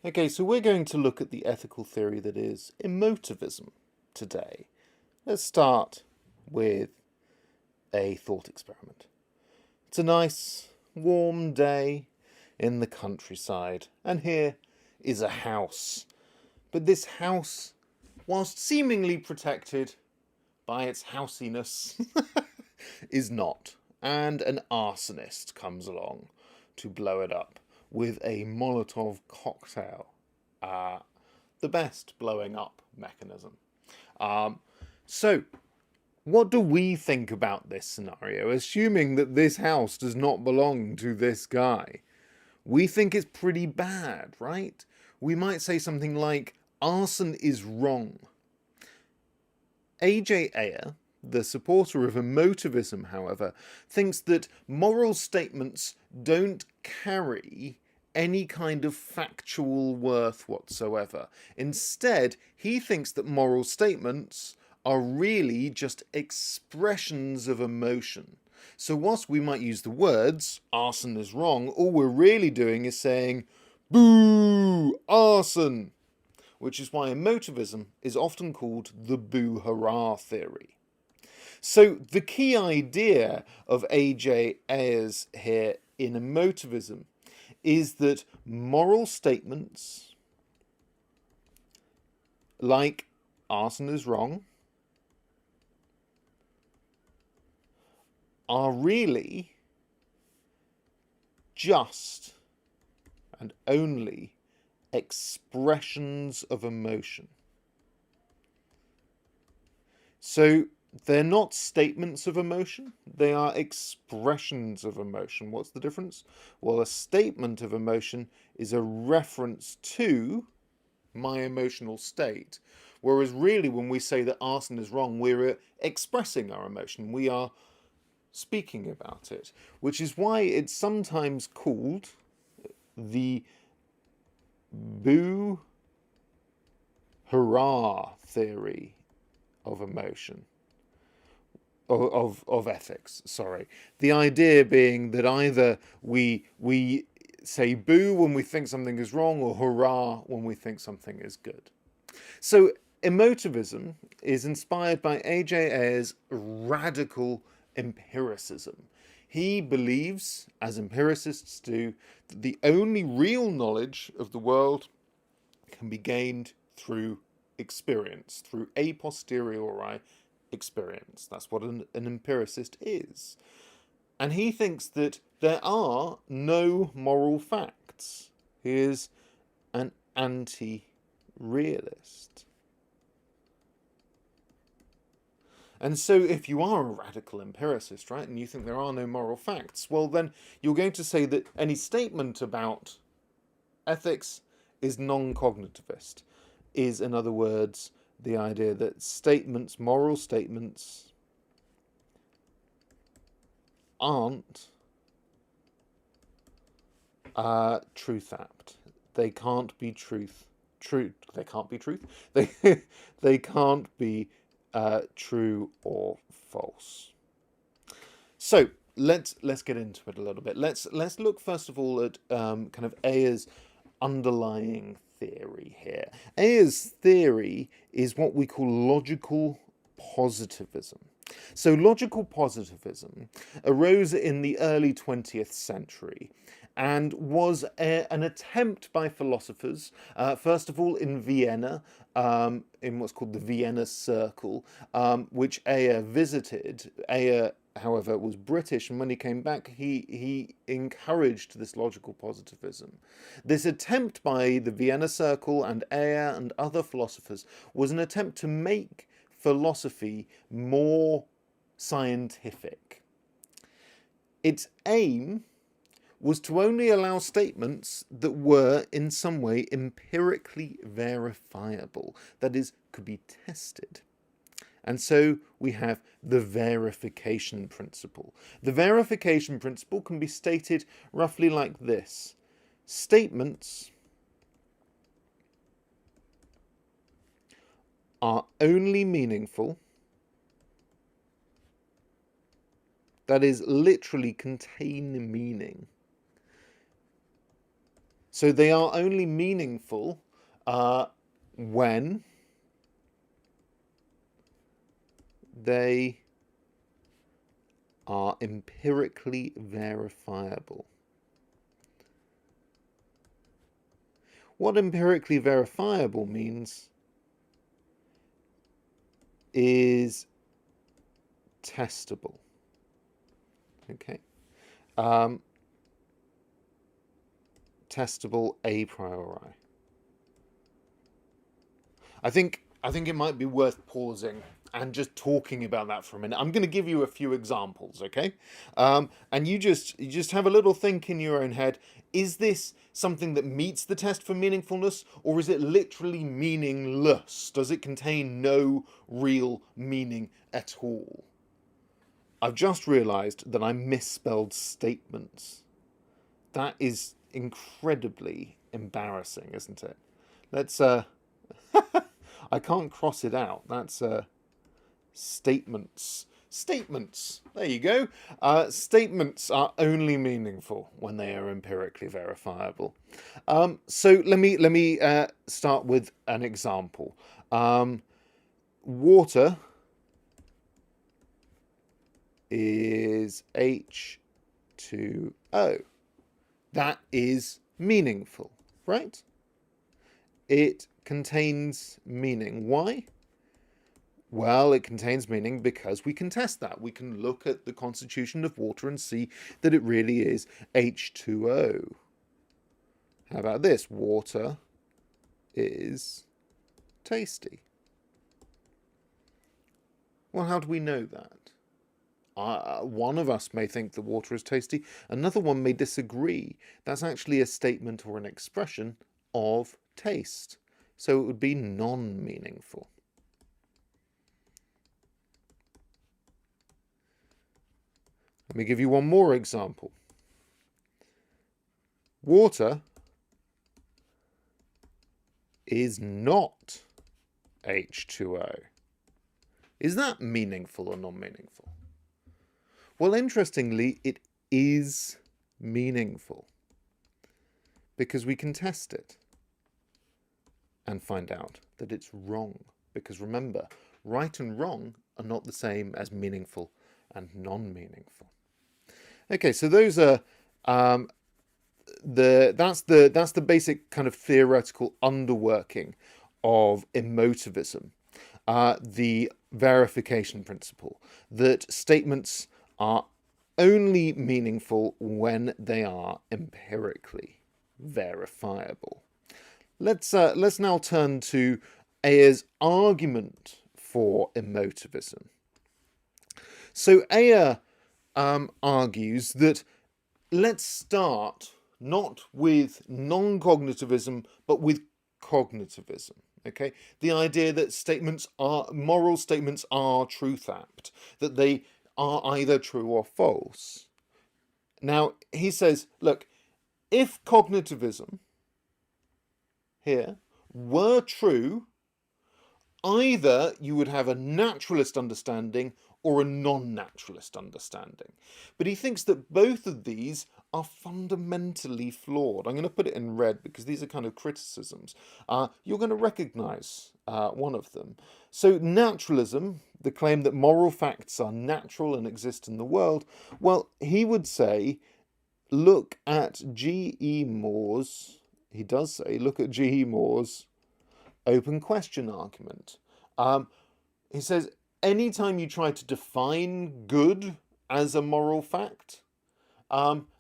Okay, so we're going to look at the ethical theory that is emotivism today. Let's start with a thought experiment. It's a nice, warm day in the countryside, and here is a house. But this house, whilst seemingly protected by its housiness, is not. And an arsonist comes along to blow it up with a Molotov cocktail. The best blowing up mechanism. So, what do we think about this scenario, assuming that this house does not belong to this guy? We think it's pretty bad, right? We might say something like, arson is wrong. A.J. Ayer, the supporter of emotivism, however, thinks that moral statements don't carry any kind of factual worth whatsoever. Instead, he thinks that moral statements are really just expressions of emotion. So whilst we might use the words, arson is wrong, all we're really doing is saying, boo, arson, which is why emotivism is often called the boo-hurrah theory. So the key idea of A.J. Ayers here in emotivism is that moral statements like arson is wrong are really just and only expressions of emotion. So they're not statements of emotion, they are expressions of emotion. What's the difference? Well, a statement of emotion is a reference to my emotional state, whereas really when we say that arson is wrong, we're expressing our emotion. We are speaking about it, which is why it's sometimes called the boo hurrah theory of emotion, of ethics, sorry. The idea being that either we say boo when we think something is wrong, or hurrah when we think something is good. So emotivism is inspired by A.J. Ayer's radical empiricism. He believes, as empiricists do, that the only real knowledge of the world can be gained through experience, through a posteriori experience. That's what an empiricist is. And he thinks that there are no moral facts. He is an anti-realist. And so if you are a radical empiricist, right, and you think there are no moral facts, well then you're going to say that any statement about ethics is non-cognitivist, is in other words the idea that statements, moral statements, aren't truth apt. They can't be truth. They can't be truth. They can't be true or false. So let's get into it a little bit. Let's look first of all at kind of Ayer's underlying theory here. Ayer's theory is what we call logical positivism. So logical positivism arose in the early 20th century and was an attempt by philosophers, first of all in Vienna, in what's called the Vienna Circle, which Ayer visited. Ayer, however, was British, and when he came back, he encouraged this logical positivism. This attempt by the Vienna Circle and Ayer and other philosophers was an attempt to make philosophy more scientific. Its aim was to only allow statements that were in some way empirically verifiable, that is, could be tested. And so we have the verification principle. The verification principle can be stated roughly like this. Statements are only meaningful, that is, literally contain meaning, So they are only meaningful when they are empirically verifiable. What empirically verifiable means is testable. Okay. Testable a priori. I think it might be worth pausing and just talking about that for a minute. I'm going to give you a few examples, okay? And you just have a little think in your own head. Is this something that meets the test for meaningfulness, or is it literally meaningless? Does it contain no real meaning at all? I've just realised that I misspelled statements. That is incredibly embarrassing, isn't it? Let's I can't cross it out. That's statements. Statements. There you go. Statements are only meaningful when they are empirically verifiable. So let me start with an example. Water is H2O. That is meaningful, right? It contains meaning. Why? Well, it contains meaning because we can test that. We can look at the constitution of water and see that it really is H2O. How about this? Water is tasty. Well, how do we know that? One of us may think that water is tasty. Another one may disagree. That's actually a statement or an expression of taste. So it would be non-meaningful. Let me give you one more example. Water is not H2O. Is that meaningful or non-meaningful? Well, interestingly, it is meaningful because we can test it and find out that it's wrong. Because remember, right and wrong are not the same as meaningful and non-meaningful. Okay, so those are that's the basic kind of theoretical underworking of emotivism, the verification principle, that statements are only meaningful when they are empirically verifiable. Let's now turn to Ayer's argument for emotivism. So Ayer argues that let's start not with non-cognitivism, but with cognitivism. Okay, the idea that moral statements are truth-apt, that they are either true or false. Now he says, look, if cognitivism here were true, either you would have a naturalist understanding or a non-naturalist understanding. But he thinks that both of these are fundamentally flawed. I'm going to put it in red because these are kind of criticisms. You're going to recognize one of them. So naturalism, the claim that moral facts are natural and exist in the world, well, he would say, look at G.E. Moore's, he does say, look at G.E. Moore's open question argument. He says, anytime you try to define good as a moral fact,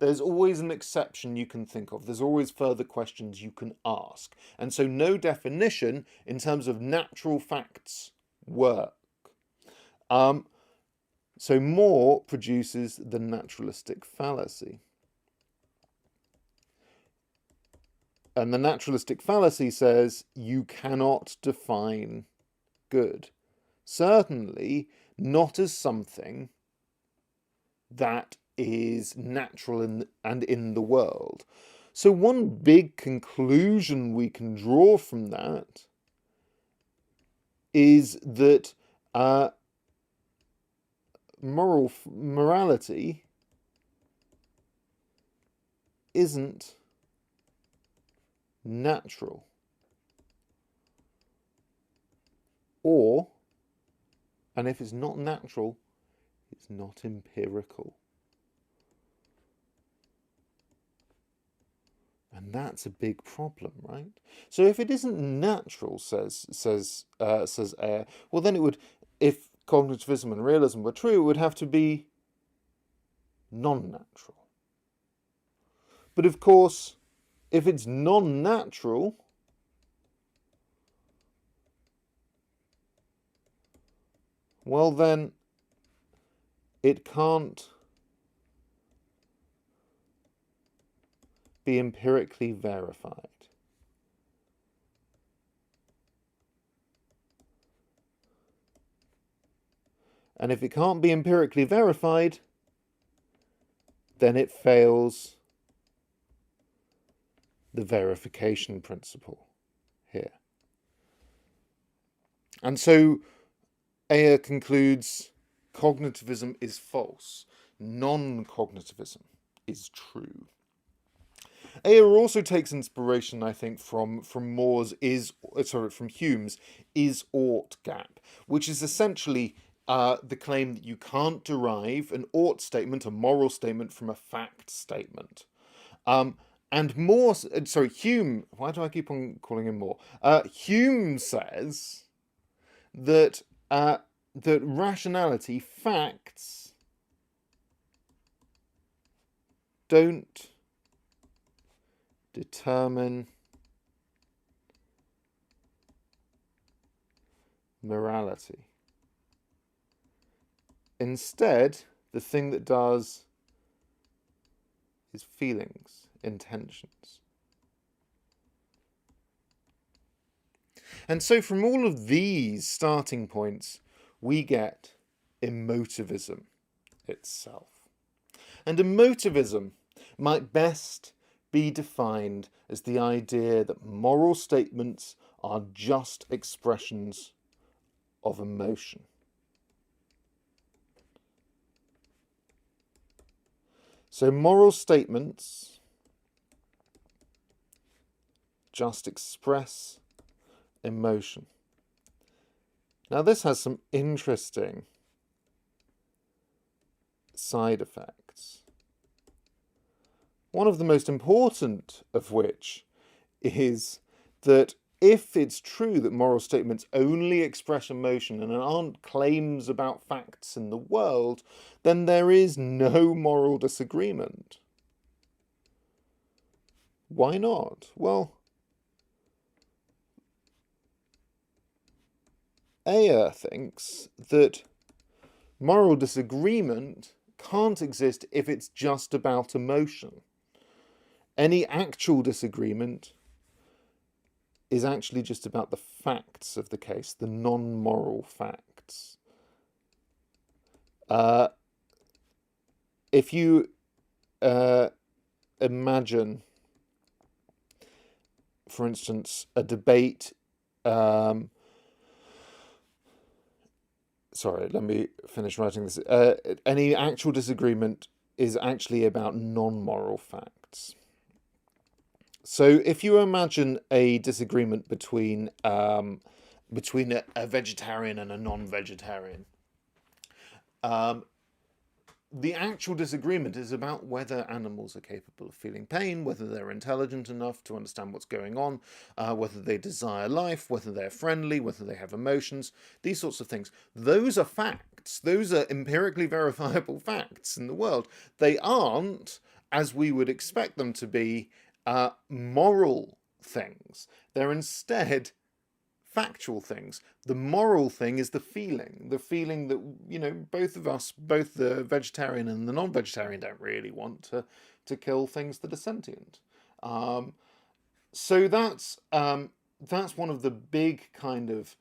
there's always an exception you can think of. There's always further questions you can ask. And so no definition in terms of natural facts work. So Moore produces the naturalistic fallacy. And the naturalistic fallacy says you cannot define good. Certainly not as something that is natural and in the world. So one big conclusion we can draw from that is that morality isn't natural, or, and if it's not natural, it's not empirical. And that's a big problem, right? So if it isn't natural, says Ayer, well then it would, if cognitivism and realism were true, it would have to be non-natural. But of course, if it's non-natural, well then it can't be empirically verified. And if it can't be empirically verified, then it fails the verification principle here. And so Ayer concludes cognitivism is false, non-cognitivism is true. Ayer also takes inspiration, I think, from Hume's is-ought gap, which is essentially the claim that you can't derive an ought statement, a moral statement, from a fact statement. And More, sorry, Hume, why do I keep on calling him More? Hume says that that rationality, facts, don't determine morality. Instead, the thing that does is feelings, intentions. And so from all of these starting points, we get emotivism itself. And emotivism might best be defined as the idea that moral statements are just expressions of emotion. So moral statements just express emotion. Now this has some interesting side effects. One of the most important of which is that if it's true that moral statements only express emotion and aren't claims about facts in the world, then there is no moral disagreement. Why not? Well, Ayer thinks that moral disagreement can't exist if it's just about emotion. Any actual disagreement is actually just about the facts of the case, the non-moral facts. If you imagine, for instance, a debate, sorry, let me finish writing this. Any actual disagreement is actually about non-moral facts. So if you imagine a disagreement between a vegetarian and a non-vegetarian, the actual disagreement is about whether animals are capable of feeling pain, whether they're intelligent enough to understand what's going on, whether they desire life, whether they're friendly, whether they have emotions, these sorts of things. Those are facts. Those are empirically verifiable facts in the world. They aren't, as we would expect them to be, moral things. They're instead factual things. The moral thing is the feeling that, you know, both of us, both the vegetarian and the non-vegetarian, don't really want to kill things that are sentient. So that's one of the big kind of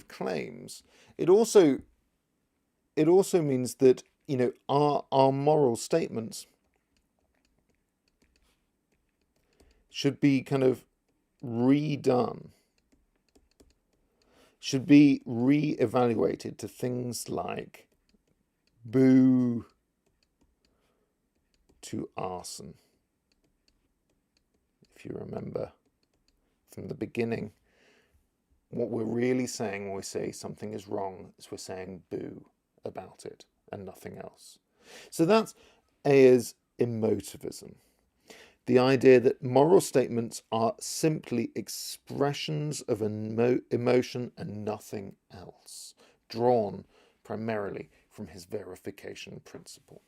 claims. It also means that, you know, our moral statements should be kind of redone, should be re-evaluated to things like boo to arson. if you remember from the beginning, what we're really saying when we say something is wrong is we're saying boo about it and nothing else. So that's Ayer's emotivism. The idea that moral statements are simply expressions of an emotion and nothing else, drawn primarily from his verification principle.